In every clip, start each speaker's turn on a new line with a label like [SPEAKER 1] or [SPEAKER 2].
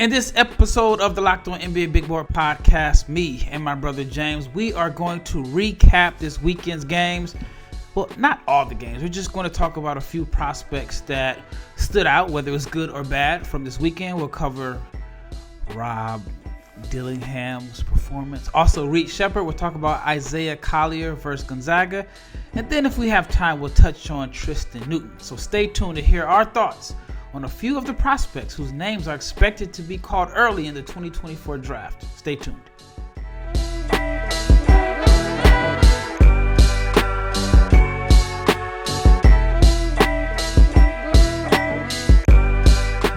[SPEAKER 1] In this episode of the Locked On NBA Big Board Podcast, me and my brother James, we are going to recap this weekend's games. Well, not all the games. We're just going to talk about a few prospects that stood out, whether it was good or bad from this weekend. We'll cover Rob Dillingham's performance. Also, Reed Sheppard. We'll talk about Isaiah Collier versus Gonzaga. And then if we have time, we'll touch on Tristan Newton. So stay tuned to hear our thoughts on a few of the prospects whose names are expected to be called early in the 2024 draft. Stay tuned.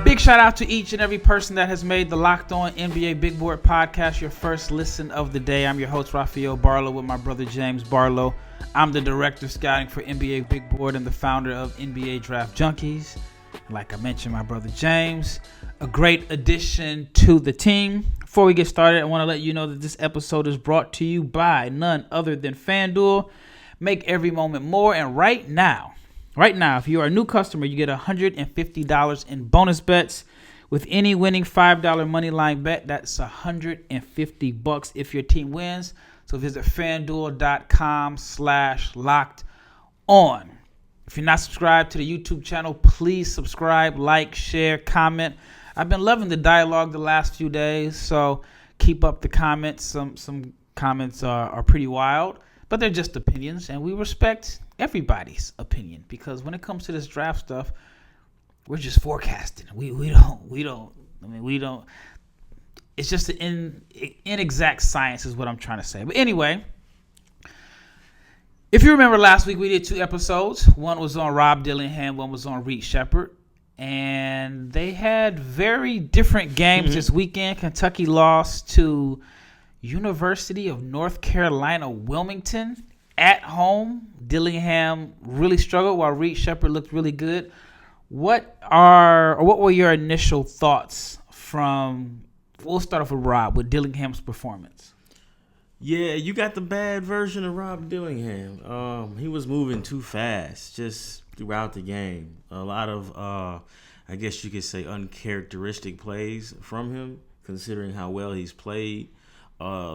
[SPEAKER 1] Big shout out to each and every person that has made the Locked On NBA Big Board Podcast your first listen of the day. I'm your host, Rafael Barlowe, with my brother James Barlowe. I'm the director of scouting for NBA Big Board and the founder of NBA Draft Junkies. Like I mentioned, my brother James, a great addition to the team. Before we get started, I want to let you know that this episode is brought to you by none other than FanDuel. Make every moment more. And right now, if you are a new customer, you get $150 in bonus bets with any winning $5 money line bet. That's $150 if your team wins. So visit FanDuel.com/locked-on. If you're not subscribed to the YouTube channel, please subscribe, like, share, comment. I've been loving the dialogue the last few days, so keep up the comments. Some comments are pretty wild, but they're just opinions, and we respect everybody's opinion because when it comes to this draft stuff, we're just forecasting. We don't. It's just an inexact science is what I'm trying to say. But anyway, if you remember last week, we did 2 episodes. One was on Rob Dillingham, one was on Reed Sheppard. And they had very different games this weekend. Kentucky lost to University of North Carolina, Wilmington at home. Dillingham really struggled while Reed Sheppard looked really good. What were your initial thoughts from, we'll start off with Rob, with Dillingham's performance?
[SPEAKER 2] Yeah, you got the bad version of Rob Dillingham. He was moving too fast just throughout the game. A lot of, I guess you could say, uncharacteristic plays from him, considering how well he's played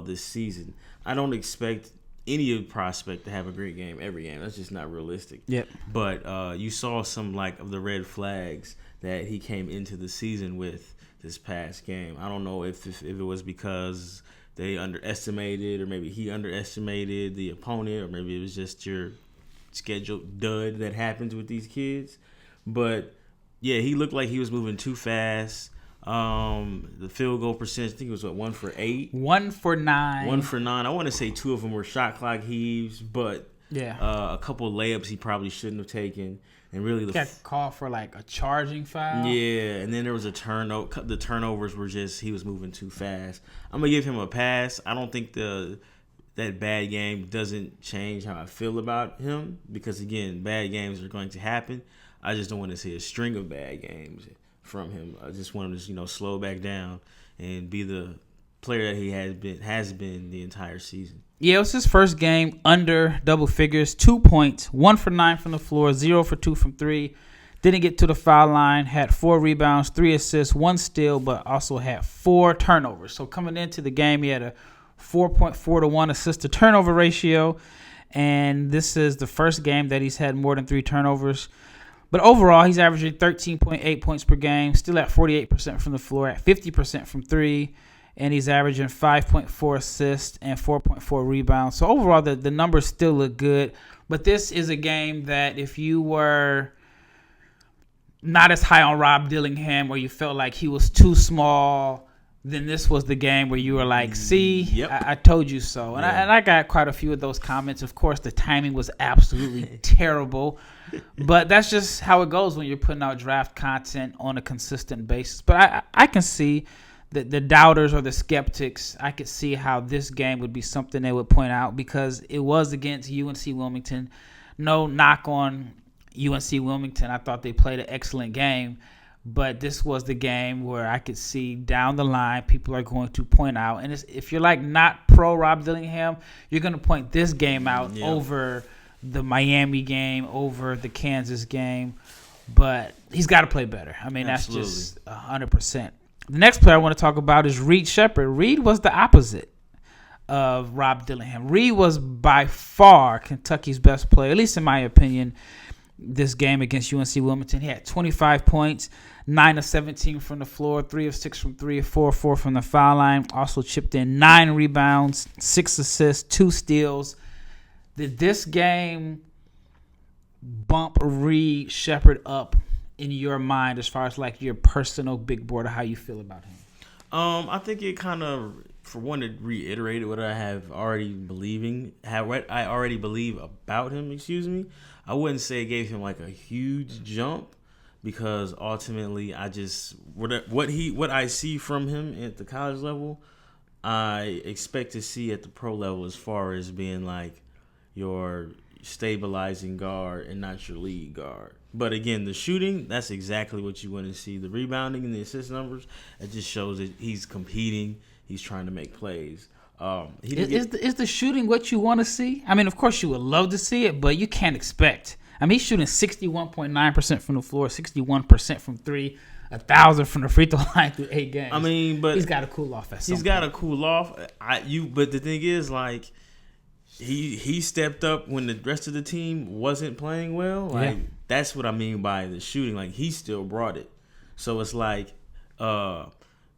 [SPEAKER 2] this season. I don't expect any prospect to have a great game every game. That's just not realistic.
[SPEAKER 1] Yep.
[SPEAKER 2] But you saw some of the red flags that he came into the season with this past game. I don't know if it was because they underestimated, or maybe he underestimated the opponent, or maybe it was just your scheduled dud that happens with these kids. But yeah, he looked like he was moving too fast. The field goal percentage, I think it was 1 for 8.
[SPEAKER 1] 1 for 9.
[SPEAKER 2] 1 for 9. I want to say 2 of them were shot clock heaves, but a couple of layups he probably shouldn't have taken. And really,
[SPEAKER 1] got called for a charging foul.
[SPEAKER 2] Yeah, and then there was a turnover. The turnovers were just, he was moving too fast. I'm gonna give him a pass. I don't think that bad game doesn't change how I feel about him because again, bad games are going to happen. I just don't want to see a string of bad games from him. I just want him to slow back down and be the player that he has been the entire season.
[SPEAKER 1] Yeah, it was his first game under double figures. 2 points, 1 for 9 from the floor, 0 for 2 from 3. Didn't get to the foul line, had 4 rebounds, 3 assists, 1 steal, but also had 4 turnovers. So coming into the game, he had a 4.4 to 1 assist to turnover ratio. And this is the first game that he's had more than 3 turnovers. But overall, he's averaging 13.8 points per game, still at 48% from the floor, at 50% from 3. And he's averaging 5.4 assists and 4.4 rebounds. So overall, the numbers still look good. But this is a game that if you were not as high on Rob Dillingham or you felt like he was too small, then this was the game where you were like, see,
[SPEAKER 2] yep.
[SPEAKER 1] I told you so. And, I got quite a few of those comments. Of course, the timing was absolutely terrible. But that's just how it goes when you're putting out draft content on a consistent basis. But I can see the doubters or the skeptics, I could see how this game would be something they would point out because it was against UNC Wilmington. No knock on UNC Wilmington. I thought they played an excellent game. But this was the game where I could see down the line people are going to point out. And if you're not pro Rob Dillingham, you're going to point this game out over the Miami game, over the Kansas game. But he's got to play better. I mean, Absolutely. That's just 100%. The next player I want to talk about is Reed Sheppard. Reed was the opposite of Rob Dillingham. Reed was by far Kentucky's best player, at least in my opinion, this game against UNC Wilmington. He had 25 points, 9 of 17 from the floor, 3 of 6 from 3, 4 of 4 from the foul line. Also chipped in 9 rebounds, 6 assists, 2 steals. Did this game bump Reed Sheppard up in your mind as far as like your personal big board or how you feel about him?
[SPEAKER 2] I think it kind of, for one, it reiterated what I have already I already believe about him. Excuse me. I wouldn't say it gave him like a huge jump, because ultimately I just what I see from him at the college level, I expect to see at the pro level, as far as being like your stabilizing guard and not your lead guard. But again, the shooting, that's exactly what you want to see. The rebounding and the assist numbers, it just shows that he's competing. He's trying to make plays.
[SPEAKER 1] Is the shooting what you want to see? I mean, of course you would love to see it, but you can't expect. I mean, he's shooting 61.9% from the floor, 61% from 3, 1,000 from the free throw line through 8 games.
[SPEAKER 2] I mean, but
[SPEAKER 1] he's got to cool off at some
[SPEAKER 2] He's got to cool off. But the thing is, like, he stepped up when the rest of the team wasn't playing well. Like, that's what I mean by the shooting. Like, he still brought it. So it's like,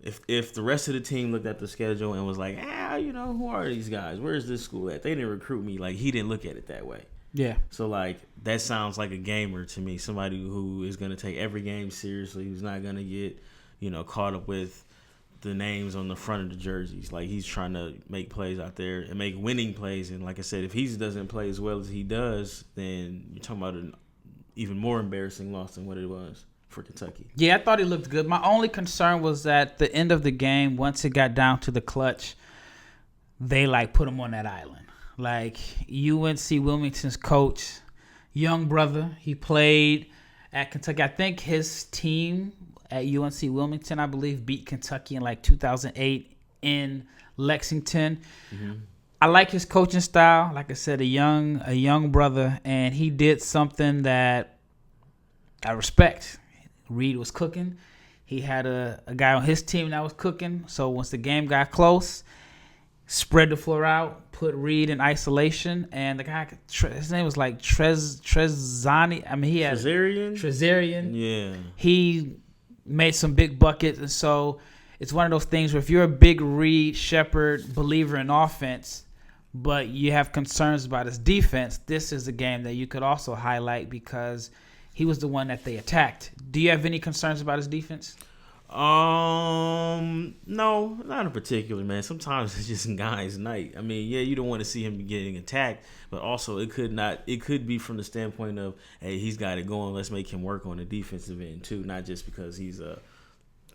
[SPEAKER 2] if the rest of the team looked at the schedule and was like, who are these guys? Where's this school at? They didn't recruit me. Like, he didn't look at it that way.
[SPEAKER 1] Yeah.
[SPEAKER 2] So, like, that sounds like a gamer to me. Somebody who is going to take every game seriously, who's not going to get, caught up with the names on the front of the jerseys. Like, he's trying to make plays out there and make winning plays. And like I said, if he doesn't play as well as he does, then you're talking about an even more embarrassing loss than what it was for Kentucky.
[SPEAKER 1] Yeah, I thought he looked good. My only concern was at the end of the game, once it got down to the clutch, they put him on that island. Like, UNC Wilmington's coach, young brother, he played at Kentucky. I think his team at UNC Wilmington, I believe, beat Kentucky in 2008 in Lexington. Mm-hmm. I like his coaching style. Like I said, a young brother, and he did something that I respect. Reed was cooking. He had a guy on his team that was cooking. So once the game got close, spread the floor out, put Reed in isolation, and the guy, his name was Trezani. I mean, he had Trezarian.
[SPEAKER 2] Yeah.
[SPEAKER 1] He made some big buckets, and so it's one of those things where if you're a big Reed Sheppard believer in offense, but you have concerns about his defense, this is a game that you could also highlight because he was the one that they attacked. Do you have any concerns about his defense?
[SPEAKER 2] No, not in particular, man. Sometimes it's just guy's night. I mean, yeah, you don't want to see him getting attacked, but also it could be from the standpoint of, hey, he's got it going. Let's make him work on the defensive end too, not just because he's a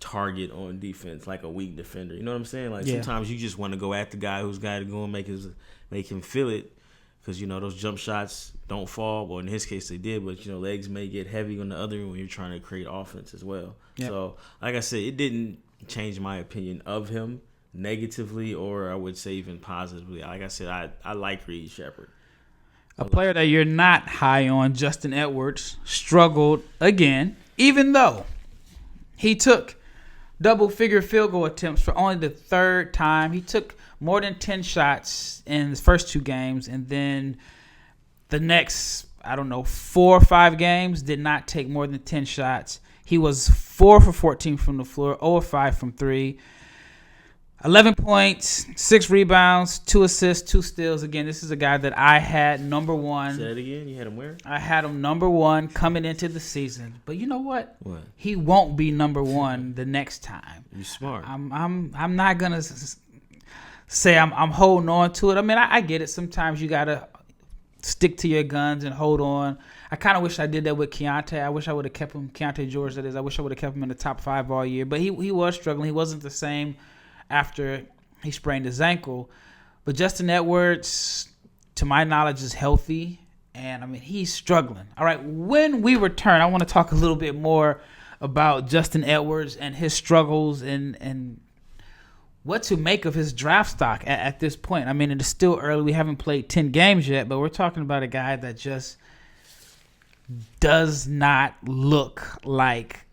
[SPEAKER 2] target on defense, like a weak defender. You know what I'm saying? Like, sometimes you just want to go at the guy who's got it going, make him feel it, because those jump shots don't fall. Well, in his case, they did, but legs may get heavy on the other when you're trying to create offense as well. Yep. So, like I said, it didn't change my opinion of him negatively, or I would say even positively. Like I said, I like Reed Sheppard.
[SPEAKER 1] A player that you're not high on, Justin Edwards, struggled again, even though he took double-figure field goal attempts for only the third time. He took more than 10 shots in his first 2 games, and then the next, 4 or 5 games did not take more than 10 shots. He was 4 for 14 from the floor, 0 for 5 from 3. 11 points, 6 rebounds, 2 assists, 2 steals. Again, this is a guy that I had number 1.
[SPEAKER 2] Say that again? You had him where?
[SPEAKER 1] I had him number 1 coming into the season. But you know what?
[SPEAKER 2] What?
[SPEAKER 1] He won't be number 1 the next time.
[SPEAKER 2] You're smart.
[SPEAKER 1] I'm not gonna say I'm holding on to it. I mean, I get it. Sometimes you gotta stick to your guns and hold on. I kind of wish I did that with Keontae. I wish I would have kept him, Keontae George, that is. I wish I would have kept him in the top 5 all year. But he was struggling. He wasn't the same after he sprained his ankle. But Justin Edwards, to my knowledge, is healthy. And, I mean, he's struggling. All right, when we return, I want to talk a little bit more about Justin Edwards and his struggles and what to make of his draft stock at this point. I mean, it is still early. We haven't played 10 games yet, but we're talking about a guy that just does not look like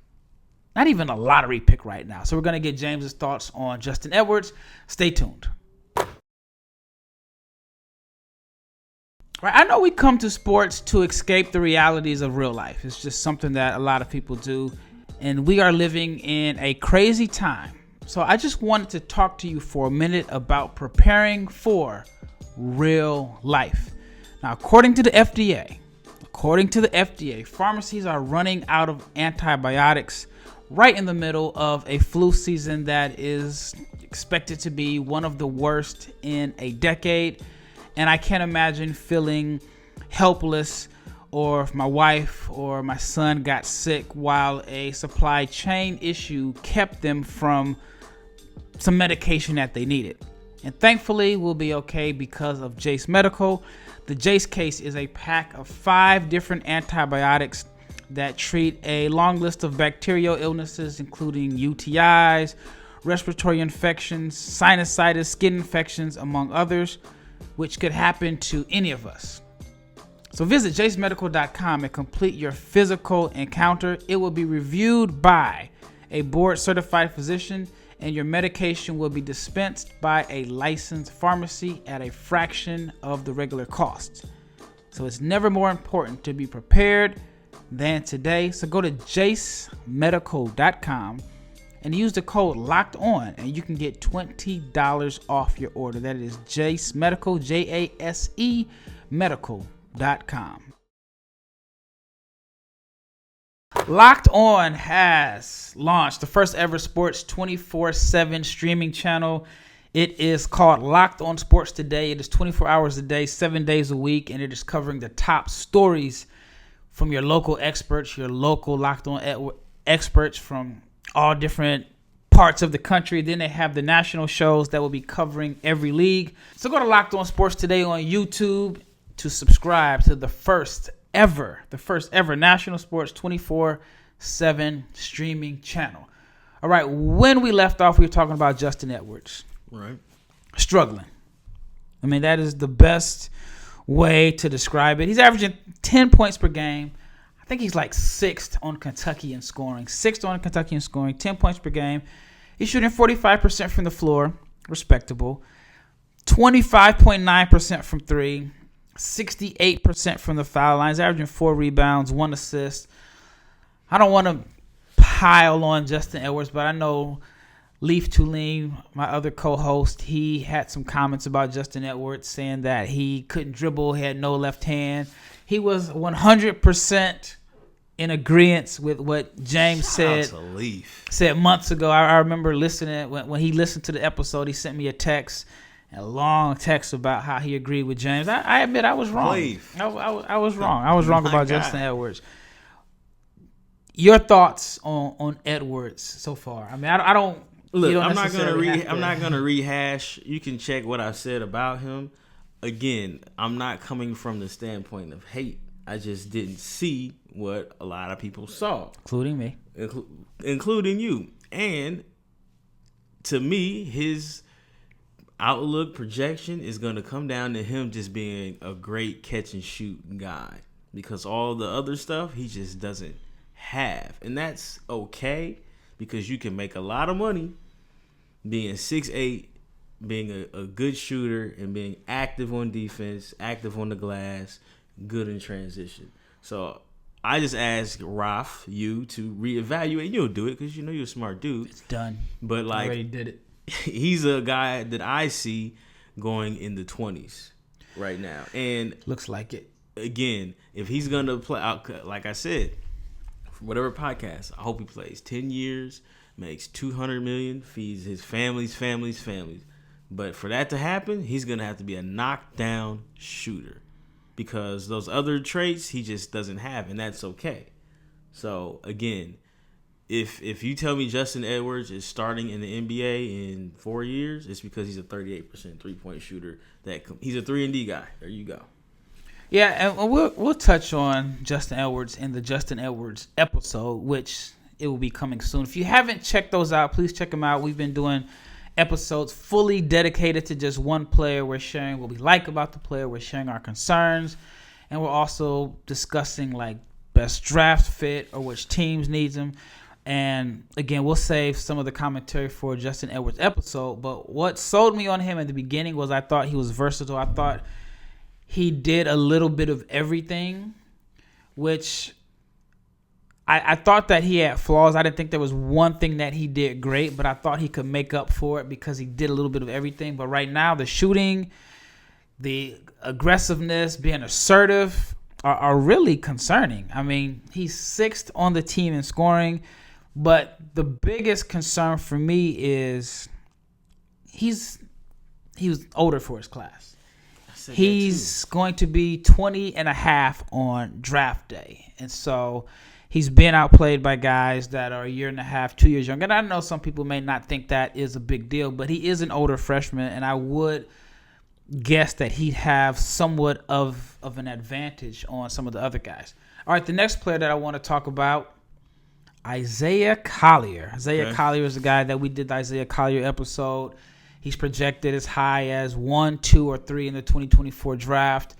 [SPEAKER 1] not even a lottery pick right now. So we're going to get James's thoughts on Justin Edwards. Stay tuned. Right, I know we come to sports to escape the realities of real life. It's just something that a lot of people do. And we are living in a crazy time. So I just wanted to talk to you for a minute about preparing for real life. Now, according to the FDA, pharmacies are running out of antibiotics right in the middle of a flu season that is expected to be one of the worst in a decade. And I can't imagine feeling helpless, or if my wife or my son got sick while a supply chain issue kept them from some medication that they needed. And thankfully, we'll be okay because of Jace Medical. The Jace case is a pack of 5 different antibiotics that treat a long list of bacterial illnesses, including UTIs, respiratory infections, sinusitis, skin infections, among others, which could happen to any of us. So visit jacemedical.com and complete your physical encounter. It will be reviewed by a board-certified physician, and your medication will be dispensed by a licensed pharmacy at a fraction of the regular cost. So it's never more important to be prepared than today. So go to jacemedical.com and use the code LOCKEDON, and you can get $20 off your order. That is Jace Medical, JASE medical.com. Locked On has launched the first ever sports 24/7 streaming channel. It is called Locked On Sports Today. It is 24 hours a day, 7 days a week, and it is covering the top stories from your local experts, your local Locked On experts from all different parts of the country. Then they have the national shows that will be covering every league. So go to Locked On Sports Today on YouTube to subscribe to the first ever national sports 24/7 streaming channel. All right, when we left off, we were talking about Justin Edwards.
[SPEAKER 2] Right.
[SPEAKER 1] Struggling. I mean, that is the best way to describe it. He's averaging 10 points per game. I think he's like 6th on Kentucky in scoring. 10 points per game. He's shooting 45% from the floor. Respectable. 25.9% from 3. 68% from the foul line. He's averaging 4 rebounds, 1 assist. I don't want to pile on Justin Edwards, but I know Leaf Tulane, my other co-host, he had some comments about Justin Edwards saying that he couldn't dribble, he had no left hand. He was 100% in agreement with what James said months ago. I remember listening, when he listened to the episode, he sent me a text, a long text about how he agreed with James. I admit I was wrong. I was wrong. I was wrong about Justin Edwards. Your thoughts on Edwards so far? I mean, I don't.
[SPEAKER 2] Look, I'm not gonna rehash. You can check what I said about him. Again, I'm not coming from the standpoint of hate. I just didn't see what a lot of people saw,
[SPEAKER 1] including me,
[SPEAKER 2] including you. And to me, his outlook projection is going to come down to him just being a great catch and shoot guy, because all the other stuff he just doesn't have. And that's okay, because you can make a lot of money being 6'8", being a good shooter, and being active on defense, active on the glass, good in transition. So I just ask you to reevaluate. You'll do it because you know you're a smart dude.
[SPEAKER 1] It's done.
[SPEAKER 2] But like,
[SPEAKER 1] I already did it.
[SPEAKER 2] He's a guy that I see going in the 20s right now. And
[SPEAKER 1] looks like it.
[SPEAKER 2] Again, if he's going to play, like I said, for whatever podcast, I hope he plays 10 years, makes $200 million, feeds his families. But for that to happen, he's going to have to be a knockdown shooter, because those other traits he just doesn't have, and that's okay. So, again, If you tell me Justin Edwards is starting in the NBA in 4 years, it's because he's a 38% three-point shooter. He's a 3-and-D guy. There you go.
[SPEAKER 1] Yeah, and we'll touch on Justin Edwards in the Justin Edwards episode, which it will be coming soon. If you haven't checked those out, please check them out. We've been doing episodes fully dedicated to just one player. We're sharing what we like about the player. We're sharing our concerns, and we're also discussing like best draft fit or which teams needs him. And again, we'll save some of the commentary for Justin Edwards' episode. But what sold me on him at the beginning was I thought he was versatile. I thought he did a little bit of everything, which I thought that he had flaws. I didn't think there was one thing that he did great, but I thought he could make up for it because he did a little bit of everything. But right now, the shooting, the aggressiveness, being assertive are really concerning. I mean, he's 6th on the team in scoring. But the biggest concern for me is he was older for his class. He's going to be 20 and a half on draft day. And so he's been outplayed by guys that are a year and a half, 2 years younger. And I know some people may not think that is a big deal, but he is an older freshman, and I would guess that he'd have somewhat of an advantage on some of the other guys. All right, the next player that I want to talk about, Isaiah Collier. Collier is the guy that we did the Isaiah Collier episode. He's projected as high as 1, 2, or 3 in the 2024 draft.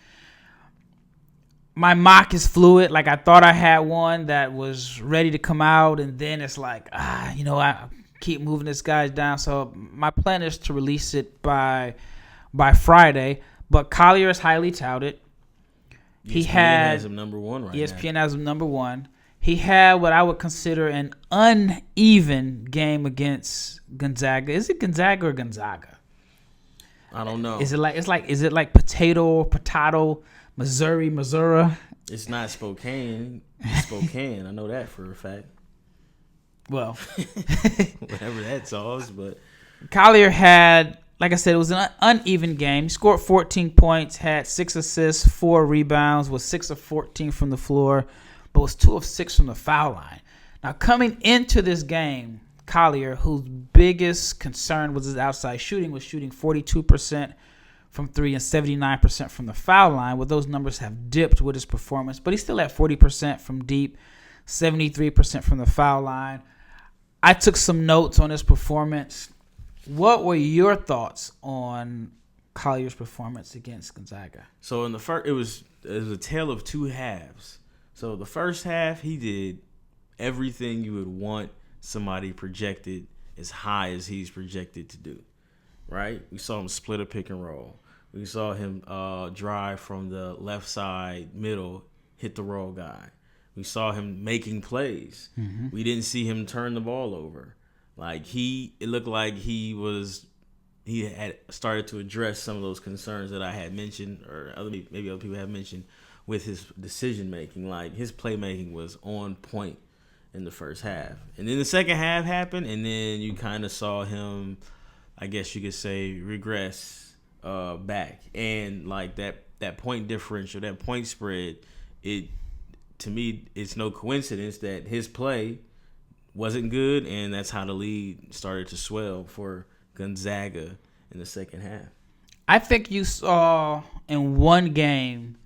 [SPEAKER 1] My mock is fluid. Like, I thought I had one that was ready to come out, and then it's like, I keep moving this guy down. So my plan is to release it by Friday. But Collier is highly touted.
[SPEAKER 2] ESPN has him number 1 right now.
[SPEAKER 1] ESPN has him number 1. He had what I would consider an uneven game against Gonzaga. Is it Gonzaga or Gonzaga?
[SPEAKER 2] I don't know.
[SPEAKER 1] Is it like potato, Missouri?
[SPEAKER 2] It's not Spokane. It's Spokane. I know that for a fact.
[SPEAKER 1] Well,
[SPEAKER 2] whatever that solves, but
[SPEAKER 1] Collier had, like I said, it was an uneven game. He scored 14 points, had 6 assists, 4 rebounds, was 6 of 14 from the floor, but was 2 of 6 from the foul line. Now, coming into this game, Collier, whose biggest concern was his outside shooting, was shooting 42% from 3 and 79% from the foul line. Well, those numbers have dipped with his performance, but he's still at 40% from deep, 73% from the foul line. I took some notes on his performance. What were your thoughts on Collier's performance against Gonzaga?
[SPEAKER 2] So in the first, it was a tale of two halves. So the first half, he did everything you would want somebody projected as high as he's projected to do, right? We saw him split a pick and roll. We saw him drive from the left side, middle, hit the roll guy. We saw him making plays. Mm-hmm. We didn't see him turn the ball over. It looked like he had started to address some of those concerns that I had mentioned, or maybe other people have mentioned, with his decision making. Like, his playmaking was on point in the first half, and then the second half happened, and then you kind of saw him, I guess you could say, regress back, and like that point differential, that point spread, to me, it's no coincidence that his play wasn't good, and that's how the lead started to swell for Gonzaga in the second half.
[SPEAKER 1] I think you saw in one game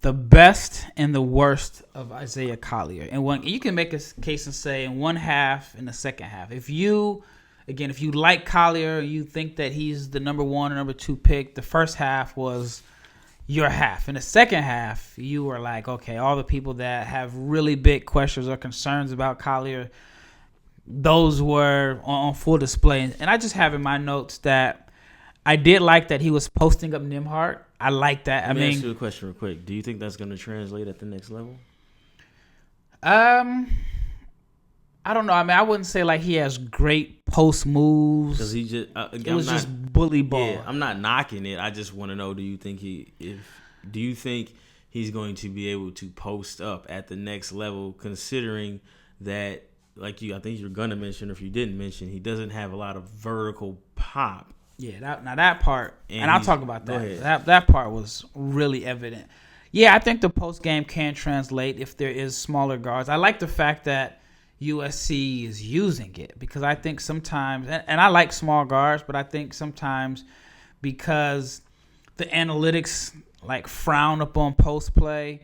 [SPEAKER 1] the best and the worst of Isaiah Collier. And you can make a case and say in one half and the second half. If you like Collier, you think that he's the number 1 or number 2 pick, the first half was your half. In the second half, you were like, okay, all the people that have really big questions or concerns about Collier, those were on full display. And I just have in my notes that I did like that he was posting up Nembhard. I like that.
[SPEAKER 2] Let me ask you a question real quick. Do you think that's going to translate at the next level?
[SPEAKER 1] I don't know. I mean, I wouldn't say like he has great post moves.
[SPEAKER 2] Because he just
[SPEAKER 1] it was just bully ball.
[SPEAKER 2] Yeah, I'm not knocking it. I just want to know: do you think he's going to be able to post up at the next level? Considering that, I think you're gonna mention, or if you didn't mention, he doesn't have a lot of vertical pop.
[SPEAKER 1] Yeah, that part, and I'll talk about that. That part was really evident. Yeah, I think the post game can translate if there is smaller guards. I like the fact that USC is using it, because I think sometimes, and I like small guards, but I think sometimes because the analytics frown upon post play,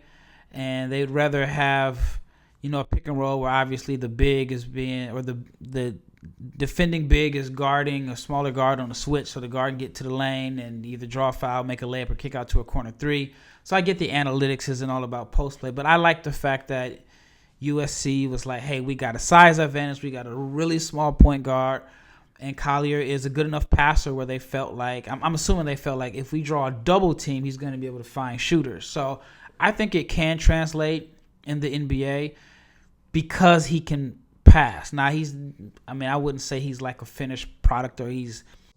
[SPEAKER 1] and they'd rather have a pick and roll where obviously the big is being, or the defending big is guarding a smaller guard on a switch, so the guard can get to the lane and either draw a foul, make a layup, or kick out to a corner 3. So I get the analytics isn't all about post play, but I like the fact that USC was like, hey, we got a size advantage. We got a really small point guard. And Collier is a good enough passer where they felt like, I'm assuming they felt like if we draw a double team, he's going to be able to find shooters. So I think it can translate in the NBA because he can pass. Now I wouldn't say he's like a finished product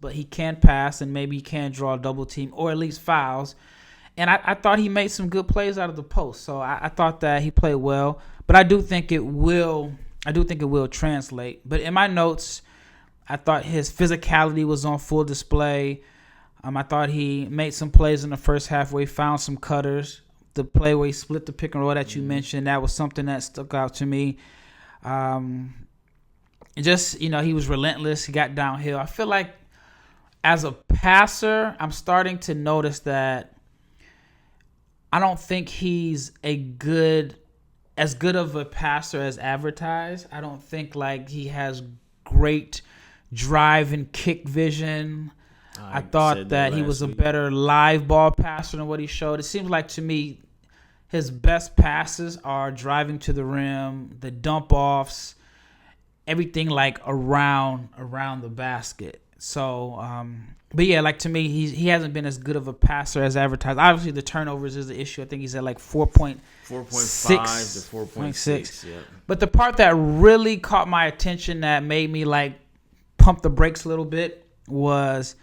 [SPEAKER 1] but he can pass and maybe he can draw a double team or at least fouls. And I thought he made some good plays out of the post. So I thought that he played well, but I do think it will translate. But in my notes, I thought his physicality was on full display. I thought he made some plays in the first half where he found some cutters. The play where he split the pick and roll that you mentioned, that was something that stuck out to me. He was relentless. He got downhill. I feel like as a passer, I'm starting to notice that I don't think he's as good of a passer as advertised. I don't think like he has great drive and kick vision. I thought that he was a better live ball passer than what he showed. It seems like to me his best passes are driving to the rim, the dump offs, everything like around the basket. So, but yeah, like to me, he hasn't been as good of a passer as advertised. Obviously, the turnovers is the issue. I think he's at like 4.5 to 4.6. Yeah. But the part that really caught my attention that made me like pump the brakes a little bit was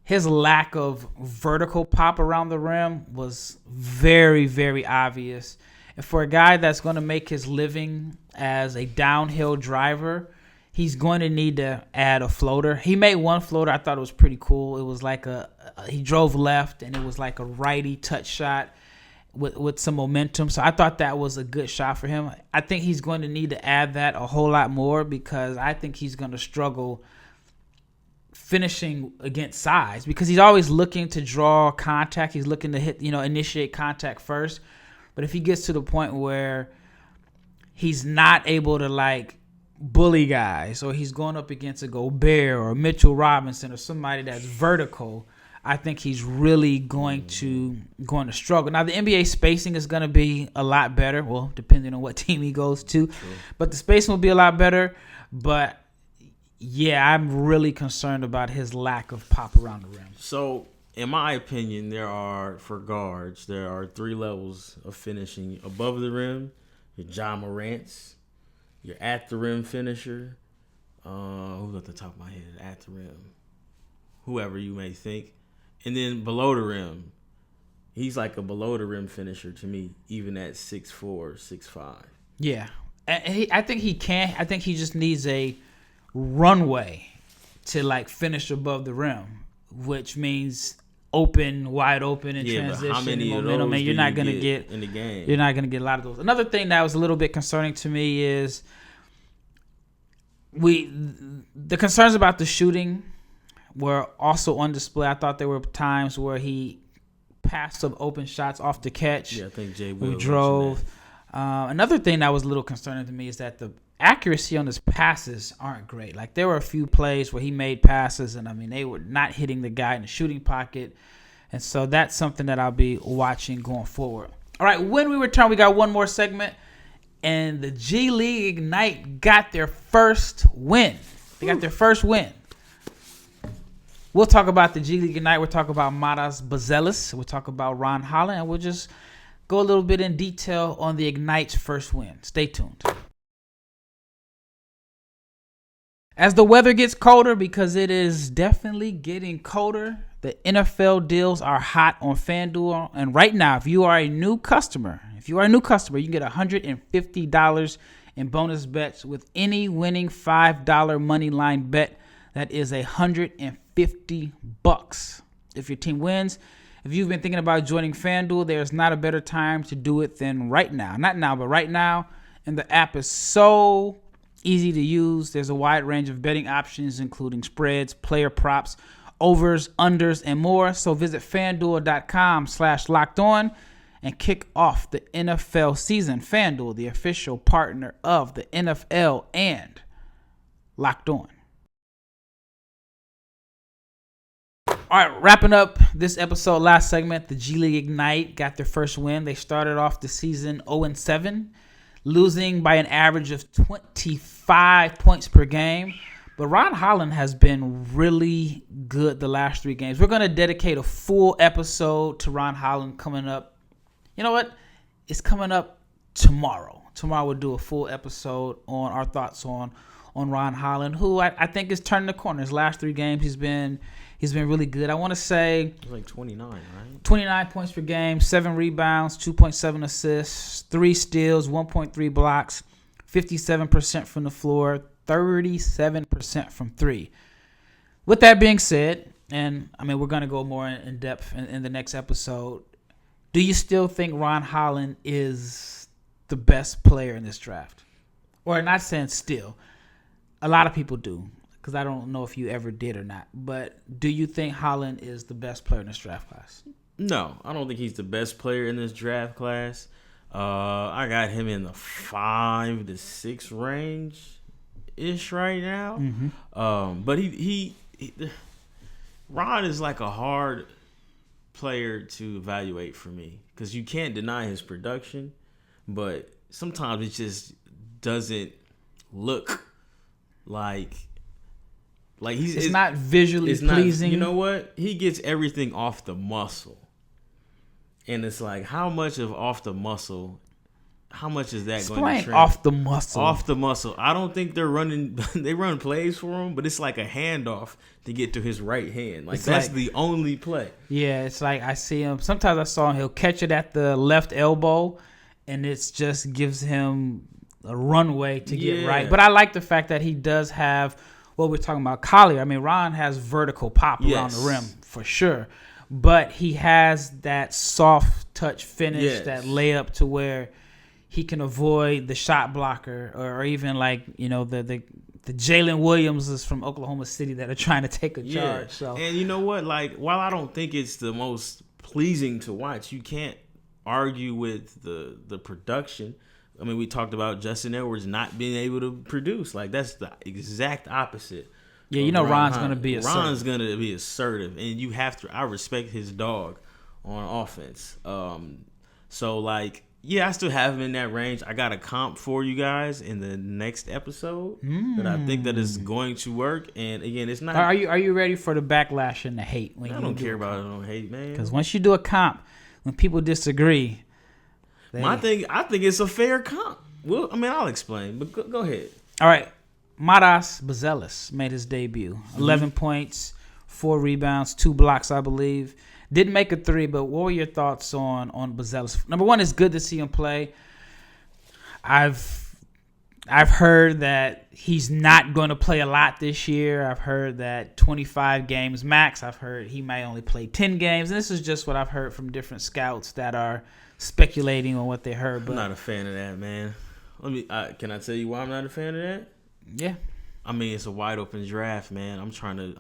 [SPEAKER 1] his lack of vertical pop around the rim was very, very obvious. And for a guy that's going to make his living as a downhill driver, he's going to need to add a floater. He made one floater. I thought it was pretty cool. It was like he drove left, and it was like a righty touch shot with some momentum. So I thought that was a good shot for him. I think he's going to need to add that a whole lot more because I think he's going to struggle finishing against size because he's always looking to draw contact. He's looking to initiate contact first. But if he gets to the point where he's not able to like bully guys or he's going up against a Gobert or Mitchell Robinson or somebody that's vertical, I think he's really going to struggle. Now, the NBA spacing is going to be a lot better. Well, depending on what team he goes to. True. But the spacing will be a lot better. But, yeah, I'm really concerned about his lack of pop around the rim.
[SPEAKER 2] So, in my opinion, for guards, there are 3 levels of finishing. Above the rim, your Ja Morant's, your at-the-rim finisher. Who's at the top of my head? At the rim. Whoever you may think. And then below the rim, he's like a below-the-rim finisher to me, even at 6'4", 6'5".
[SPEAKER 1] Yeah. I think he can. I think he just needs a runway to, like, finish above the rim, which means wide open in transition. But how many momentum, of those you're not going to get in the game? You're not going to get a lot of those. Another thing that was a little bit concerning to me is the concerns about the shooting were also on display. I thought there were times where he passed some open shots off the catch.
[SPEAKER 2] Yeah, I think Jay Will
[SPEAKER 1] drove. Another thing that was a little concerning to me is that the accuracy on his passes aren't great. Like, there were a few plays where he made passes, and, I mean, they were not hitting the guy in the shooting pocket. And so that's something that I'll be watching going forward. All right, when we return, we got one more segment, and the G League Ignite got their first win. They got their first win. We'll talk about the G League Ignite. We'll talk about Matas Buzelis. We'll talk about Ron Holland, and we'll just go a little bit in detail on the Ignite's first win. Stay tuned. As the weather gets colder, because it is definitely getting colder, the NFL deals are hot on FanDuel. And right now, if you are a new customer, you can get $150 in bonus bets with any winning $5 money line bet. That is $150 if your team wins. If you've been thinking about joining FanDuel, there's not a better time to do it than right now. Not now, but right now. And the app is so easy to use. There's a wide range of betting options, including spreads, player props, overs, unders, and more. So visit FanDuel.com/lockedon and kick off the NFL season. FanDuel, the official partner of the NFL and Locked On. All right, wrapping up this episode, last segment, the G League Ignite got their first win. They started off the season 0-7. losing by an average of 25 points per game. But Ron Holland has been really good the last 3 games. We're going to dedicate a full episode to Ron Holland coming up. You know what? It's coming up tomorrow. Tomorrow we'll do a full episode on our thoughts on Ron Holland, who I think is turning the corner. His last 3 games, he's been really good. I want to say
[SPEAKER 2] it was like 29, right?
[SPEAKER 1] 29 points per game, 7 rebounds, 2.7 assists, 3 steals, 1.3 blocks, 57% from the floor, 37% from 3. With that being said, and I mean we're going to go more in depth in the next episode, do you still think Ron Holland is the best player in this draft? Or not saying still. A lot of people do, because I don't know if you ever did or not. But do you think Holland is the best player in this draft class?
[SPEAKER 2] No, I don't think he's the best player in this draft class. I got him in the 5 to 6 range ish right now.
[SPEAKER 1] Mm-hmm.
[SPEAKER 2] But he Ron is like a hard player to evaluate for me, because you can't deny his production, but sometimes it just doesn't look like it's not visually pleasing. You know what? He gets everything off the muscle. And it's like, how much of off the muscle, how much is that going to
[SPEAKER 1] translate? Off the muscle.
[SPEAKER 2] Off the muscle. I don't think they're running, they run plays for him, but it's like a handoff to get to his right hand. Like, that's the only play.
[SPEAKER 1] Yeah, it's like I see him. Sometimes I saw him, he'll catch it at the left elbow, and it just gives him a runway to get right. But I like the fact that he does have what we're talking about, Collier. I mean, Ron has vertical pop around the rim for sure. But he has that soft touch finish, that layup to where he can avoid the shot blocker, or even like, you know, the Jalen Williamses from Oklahoma City that are trying to take a charge. So,
[SPEAKER 2] and you know what? Like, while I don't think it's the most pleasing to watch, you can't argue with the production. I mean, we talked about Justin Edwards not being able to produce. Like, that's the exact opposite.
[SPEAKER 1] Yeah, you know, Ron's going to be assertive.
[SPEAKER 2] Ron's going to be assertive, and you have to. I respect his dog on offense. So, like, yeah, I still have him in that range. I got a comp for you guys in the next episode that I think that is going to work. And again, it's not.
[SPEAKER 1] Are you ready for the backlash and the hate?
[SPEAKER 2] I don't care about it on hate, man.
[SPEAKER 1] Because once you do a comp, when people disagree,
[SPEAKER 2] I think it's a fair comp. Well, I mean, I'll explain, but go ahead.
[SPEAKER 1] All right. Matas Buzelis made his debut. 11 points, 4 rebounds, 2 blocks, I believe. Didn't make a 3, but what were your thoughts on Buzelis? Number one, it's good to see him play. I've heard that he's not going to play a lot this year. I've heard that 25 games max. I've heard he might only play 10 games. And this is just what I've heard from different scouts that are speculating on what they heard. But
[SPEAKER 2] I'm not a fan of that, man. Can I tell you why I'm not a fan of that?
[SPEAKER 1] Yeah.
[SPEAKER 2] I mean, it's a wide open draft, man. I'm trying to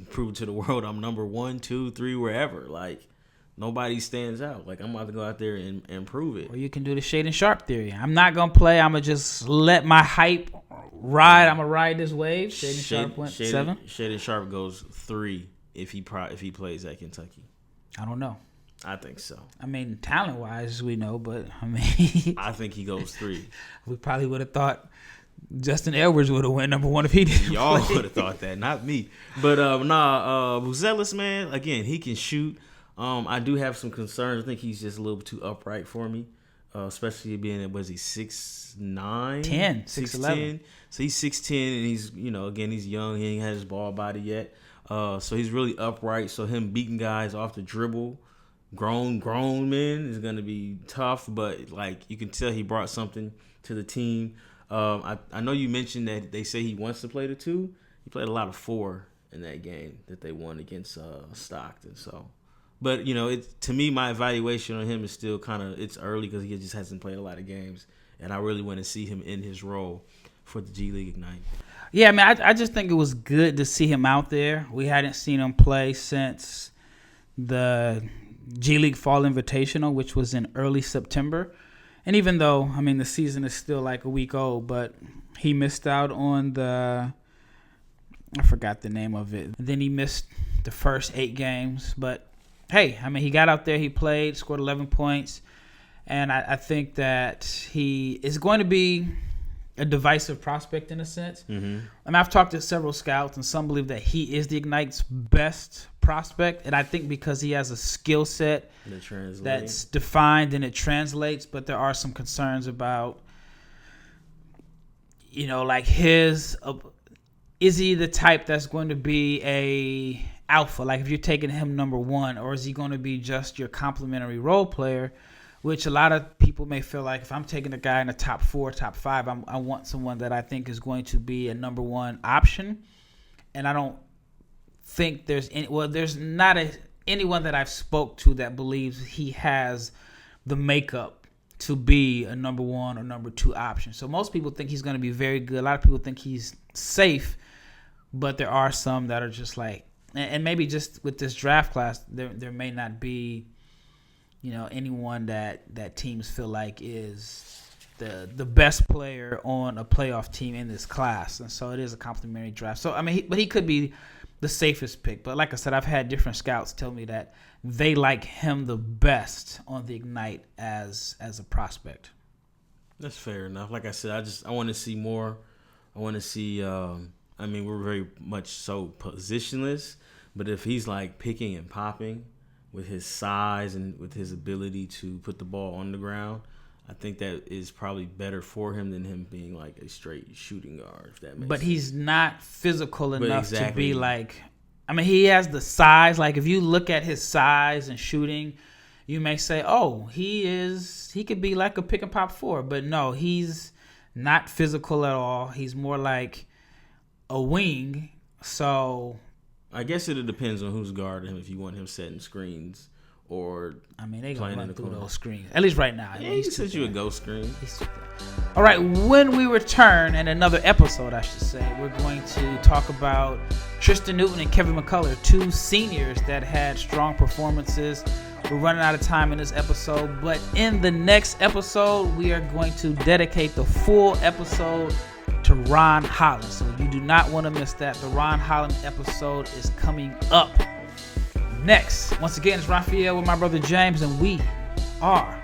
[SPEAKER 2] prove to the world I'm number 1, 2, 3, wherever. Like, nobody stands out. Like, I'm about to go out there and prove it.
[SPEAKER 1] Or you can do the Shade and Sharp theory. I'm not gonna play. I'm gonna just let my hype ride. I'm gonna ride this wave. Shade and Sharp went 7.
[SPEAKER 2] Shade and Sharp goes 3 if he plays at Kentucky.
[SPEAKER 1] I don't know.
[SPEAKER 2] I think so.
[SPEAKER 1] I mean, talent wise, we know, but I mean,
[SPEAKER 2] I think he goes 3.
[SPEAKER 1] We probably would have thought Justin Edwards would have went number 1 if he didn't.
[SPEAKER 2] Y'all would have thought that, not me. But Buzelis, man, again, he can shoot. I do have some concerns. I think he's just a little too upright for me, especially being, was he 6'9"?
[SPEAKER 1] 6'11".
[SPEAKER 2] So he's 6'10", and he's, you know, again, he's young. He ain't had his ball body yet. So he's really upright. So him beating guys off the dribble, grown men, is going to be tough. But, like, you can tell he brought something to the team. I know you mentioned that they say he wants to play the 2. He played a lot of 4 in that game that they won against Stockton. So, but, you know, to me, my evaluation on him is still kind of, it's early because he just hasn't played a lot of games, and I really want to see him in his role for the G League Ignite.
[SPEAKER 1] Yeah, I mean, I just think it was good to see him out there. We hadn't seen him play since the G League Fall Invitational, which was in early September. And even though, I mean, the season is still like a week old, but he missed out on I forgot the name of it. And then he missed the first 8 games. But, hey, I mean, he got out there, he played, scored 11 points. And I think that he is going to be a divisive prospect in a sense.
[SPEAKER 2] Mm-hmm.
[SPEAKER 1] I mean, I've talked to several scouts, and some believe that he is the Ignite's best prospect. And I think because he has a skill set that's defined and it translates, but there are some concerns about, like his is he the type that's going to be a alpha? Like if you're taking him number one, or is he going to be just your complimentary role player? Which a lot of people may feel like if I'm taking a guy in the top 4, top 5, I want someone that I think is going to be a number one option. And I don't think there's not anyone that I've spoke to that believes he has the makeup to be a number 1 or number 2 option. So most people think he's going to be very good. A lot of people think he's safe, but there are some that are just like, and maybe just with this draft class, there may not be, anyone that teams feel like is the best player on a playoff team in this class. And so it is a complimentary draft. So, I mean, but he could be the safest pick. But like I said, I've had different scouts tell me that they like him the best on the Ignite as a prospect.
[SPEAKER 2] That's fair enough. Like I said, I want to see more. I want to see, we're very much so positionless. But if he's like picking and popping with his size and with his ability to put the ball on the ground, I think that is probably better for him than him being like a straight shooting guard, if that makes sense.
[SPEAKER 1] But he's not physical enough to be like, he has the size. Like if you look at his size and shooting, you may say, oh, he could be like a pick and pop 4. But no, he's not physical at all. He's more like a wing. So
[SPEAKER 2] I guess it depends on who's guarding him. If you want him setting screens or
[SPEAKER 1] they gonna run through those screens. At least right now.
[SPEAKER 2] Yeah, he said you a ghost screen.
[SPEAKER 1] All right, when we return in another episode, I should say, we're going to talk about Tristan Newton and Kevin McCullough, 2 seniors that had strong performances. We're running out of time in this episode, but in the next episode, we are going to dedicate the full episode to Ron Holland. So you do not want to miss that. The Ron Holland episode is coming up next. Once again, it's Rafael with my brother James, and we are